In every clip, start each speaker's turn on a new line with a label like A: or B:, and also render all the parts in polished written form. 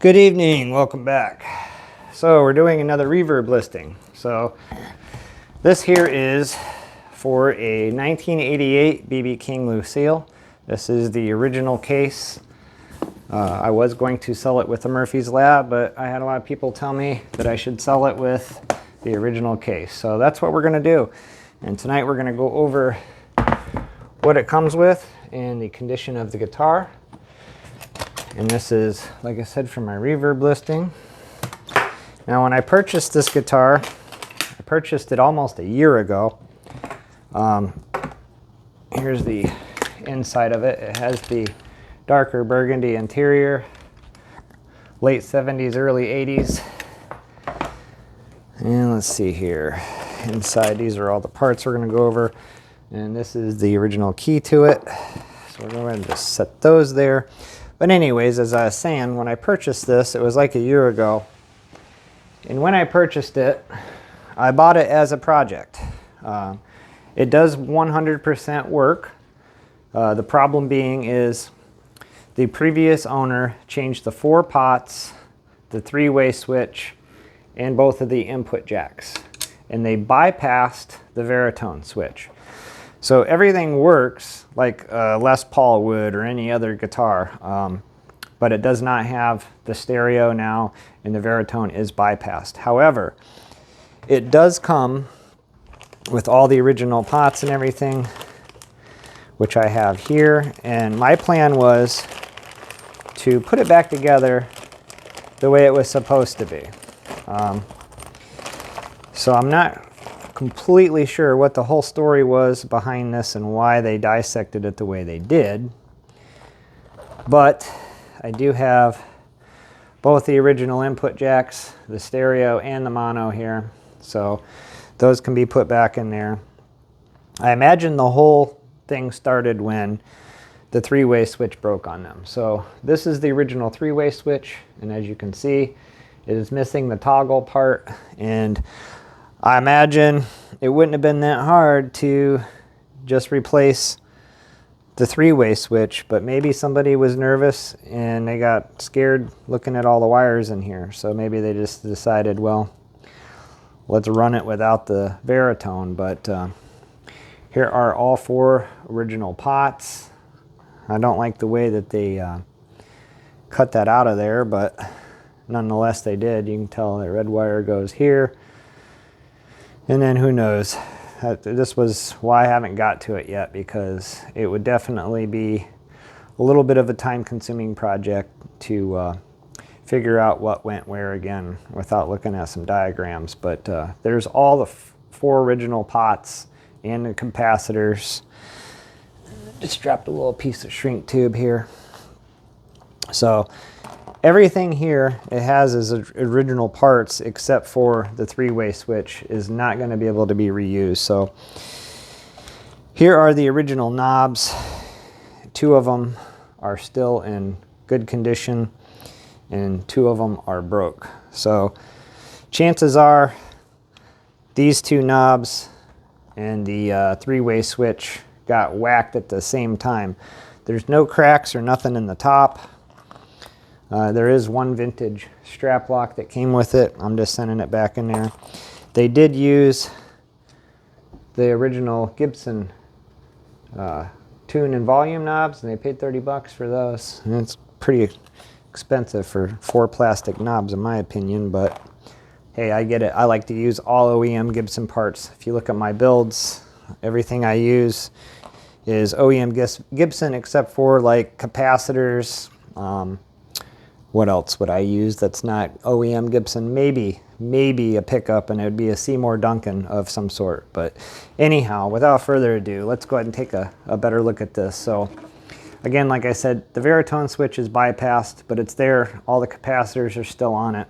A: Good evening, welcome back. So we're doing another reverb listing. So this here is for a 1988 BB King Lucille. This is the original case. I was going to sell it with the Murphy's Lab, but I had a lot of people tell me that I should sell it with the original case. So that's what we're gonna do. And tonight we're gonna go over what it comes with and the condition of the guitar. And this is, like I said, from my reverb listing. Now when I purchased this guitar, I purchased it almost a year ago. Here's the inside of it. It has the darker burgundy interior, late 70s, early 80s. And let's see here. Inside, these are all the parts we're gonna go over. And this is the original key to it. So we're going to just set those there. But anyways, as I was saying, when I purchased this, it was like a year ago. And when I purchased it, I bought it as a project. It does 100% work. The problem being is the previous owner changed the 4 pots, the 3-way switch, and both of the input jacks. And they bypassed the Veritone switch. So everything works like Les Paul would or any other guitar, but it does not have the stereo now, and the Veritone is bypassed. However, it does come with all the original pots and everything, which I have here, and my plan was to put it back together the way it was supposed to be. So I'm not completely sure what the whole story was behind this and why they dissected it the way they did, but I do have both the original input jacks, the stereo and the mono here, so those can be put back in there. I imagine the whole thing started when the 3-way switch broke on them. So this is the original 3-way switch, and as you can see, it is missing the toggle part, and I imagine it wouldn't have been that hard to just replace the 3-way switch, but maybe somebody was nervous and they got scared looking at all the wires in here. So maybe they just decided, well, let's run it without the Veritone. But here are all 4 original pots. I don't like the way that they cut that out of there, but nonetheless they did. You can tell the red wire goes here. And then who knows, this was why I haven't got to it yet, because it would definitely be a little bit of a time-consuming project to figure out what went where again without looking at some diagrams. But there's all the 4 original pots and the capacitors. Just dropped a little piece of shrink tube here. So everything here it has is original parts except for the 3-way switch is not going to be able to be reused. So here are the original knobs. 2 of them are still in good condition and 2 of them are broke. So chances are these 2 knobs and the 3-way switch got whacked at the same time. There's no cracks or nothing in the top. There is one vintage strap lock that came with it. I'm just sending it back in there. They did use the original Gibson tune and volume knobs, and they paid $30 for those. And it's pretty expensive for 4 plastic knobs in my opinion, but hey, I get it. I like to use all OEM Gibson parts. If you look at my builds, everything I use is OEM Gibson except for like capacitors. What else would I use that's not OEM Gibson? Maybe a pickup, and it would be a Seymour Duncan of some sort. But anyhow, without further ado, let's go ahead and take a better look at this. So again, like I said, the Veritone switch is bypassed, but it's there. All the capacitors are still on it.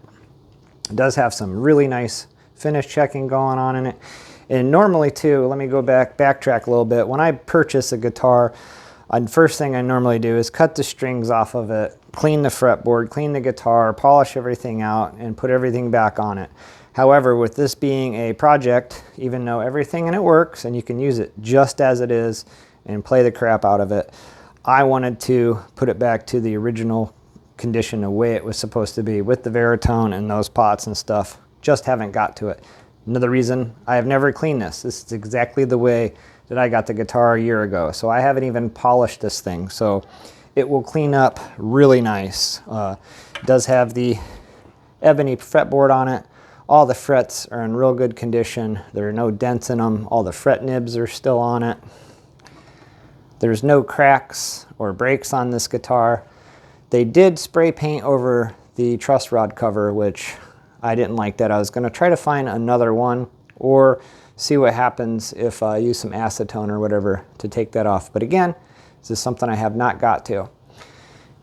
A: It does have some really nice finish checking going on in it. And normally too, let me go backtrack a little bit. When I purchase a guitar, the first thing I normally do is cut the strings off of it, clean the fretboard, clean the guitar, polish everything out, and put everything back on it. However, with this being a project, even though everything in it works and you can use it just as it is and play the crap out of it, I wanted to put it back to the original condition the way it was supposed to be with the Veritone and those pots and stuff. Just haven't got to it. Another reason I have never cleaned this. This is exactly the way that I got the guitar a year ago. So I haven't even polished this thing. So it will clean up really nice. It does have the ebony fretboard on it. All the frets are in real good condition. There are no dents in them. All the fret nibs are still on it. There's no cracks or breaks on this guitar. They did spray paint over the truss rod cover, which I didn't like that. I was going to try to find another one or see what happens if I use some acetone or whatever to take that off. But again, this is something I have not got to.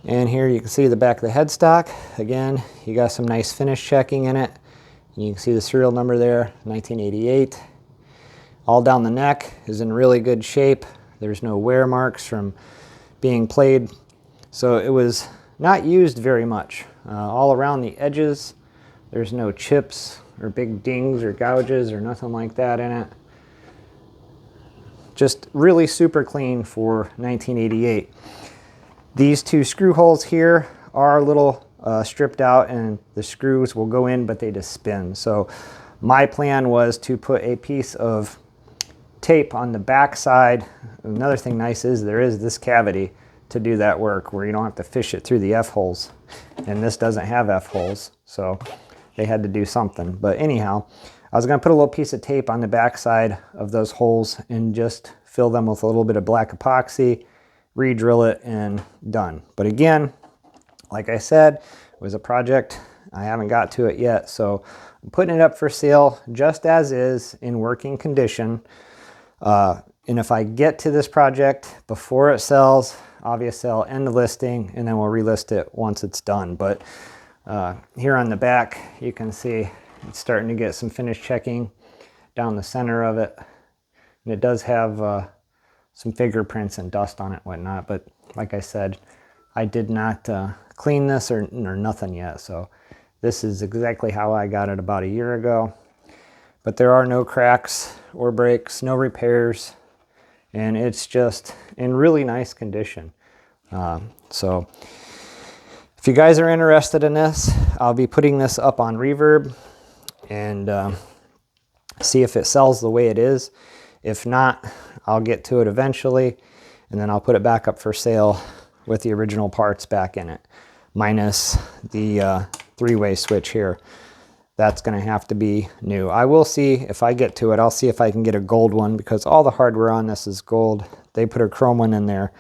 A: And here you can see the back of the headstock. Again, you got some nice finish checking in it. You can see the serial number there, 1988. All down the neck is in really good shape. There's no wear marks from being played. So it was not used very much. All around the edges, there's no chips or big dings or gouges or nothing like that in it. Just really super clean for 1988. These two screw holes here are a little stripped out and the screws will go in, but they just spin. So my plan was to put a piece of tape on the back side. Another thing nice is there is this cavity to do that work where you don't have to fish it through the F-holes. And this doesn't have F-holes, so they had to do something. But anyhow, I was going to put a little piece of tape on the back side of those holes and just fill them with a little bit of black epoxy, re-drill it, and done. But again, like I said, it was a project. I haven't got to it yet, so I'm putting it up for sale just as is in working condition. And if I get to this project before it sells, obviously I'll end the listing and then we'll relist it once it's done. But here on the back, you can see it's starting to get some finish checking down the center of it. And it does have some fingerprints and dust on it and whatnot. But like I said, I did not clean this or nothing yet. So this is exactly how I got it about a year ago. But there are no cracks or breaks, no repairs. And it's just in really nice condition. So if you guys are interested in this, I'll be putting this up on Reverb and see if it sells the way it is. If not, I'll get to it eventually, and then I'll put it back up for sale with the original parts back in it, minus the three-way switch here. That's going to have to be new. I will see if I get to it. I'll see if I can get a gold one because all the hardware on this is gold. They put a chrome one in there.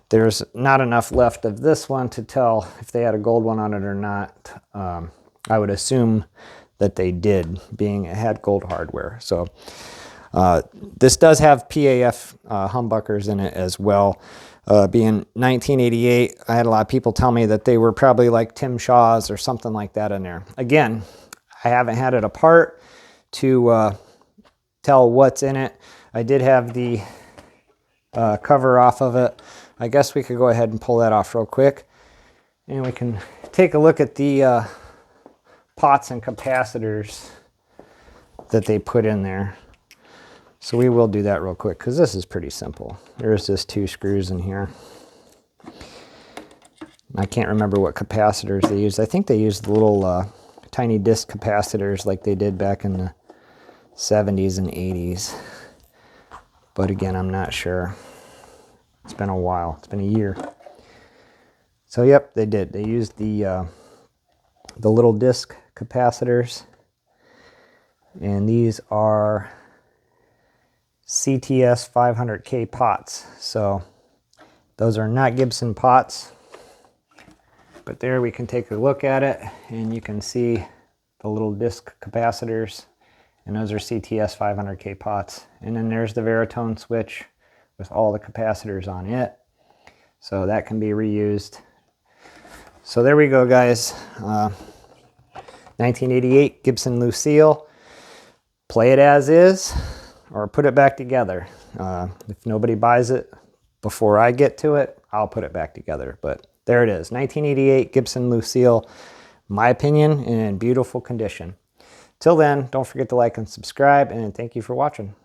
A: There's not enough left of this one to tell if they had a gold one on it or not. I would assume that they did, being it had gold hardware. So this does have PAF humbuckers in it as well. Being 1988, I had a lot of people tell me that they were probably like Tim Shaw's or something like that in there. Again, I haven't had it apart to tell what's in it. I did have the cover off of it. I guess we could go ahead and pull that off real quick. And we can take a look at the pots and capacitors that they put in there. So we will do that real quick because this is pretty simple. There's just two screws in here. I can't remember what capacitors they used. I think they used the little tiny disc capacitors like they did back in the 70s and 80s. But again, I'm not sure. It's been a while. It's been a year. So yep, they did. They used the little disc capacitors. And these are CTS 500K pots. So those are not Gibson pots. But there we can take a look at it and you can see the little disc capacitors, and those are CTS 500K pots. And then there's the Veritone switch with all the capacitors on it. So that can be reused. So there we go, guys. 1988 Gibson Lucille. Play it as is or put it back together. If nobody buys it before I get to it, I'll put it back together. But there it is, 1988 Gibson Lucille. My opinion, in beautiful condition. Till then, don't forget to like and subscribe, and thank you for watching.